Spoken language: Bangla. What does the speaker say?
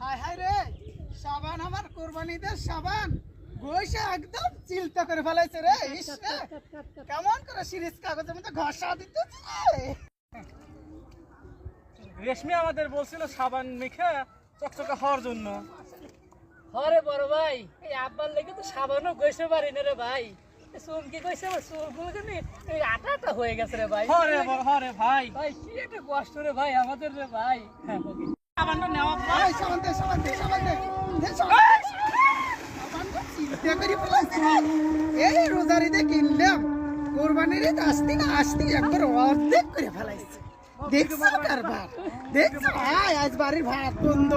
হায় হায় রে, সাবান আমার কোরবানিদের সাবান গোইসা একদম চিলতা করে ফেলাইছে রে। ইস রে, কেমন করে সিরিজ কাগজের মধ্যে ঘষা দিতেছে রে। রেশমি আমাদের বলছিল সাবান মেখে চকচকে হওয়ার জন্য। হরে বড় ভাই, এই আব্বার লেগে তো সাবানও গইছে পারি না রে ভাই। চুমকি কইছে আমার চুলগুলো জানি এই আটা আটা হয়ে গেছে রে ভাই। হরে ভাই, ভাই কি একটা কষ্ট রে ভাই আমাদের রে ভাই। সাবানটা নেওয়া এই সাবান দে, সাবান দে, সাবান দে। দে সাবান। সাবানটা চিলতা করে ফেলাইছে। এই রোজারিতে কিনলাম, কোরবানির ঈদ আসতে একবার অর্ধেক করে ফেলাইছে। দেখছো কারবার, দেখছো? আজ বাড়ির ভাত বন্ধ।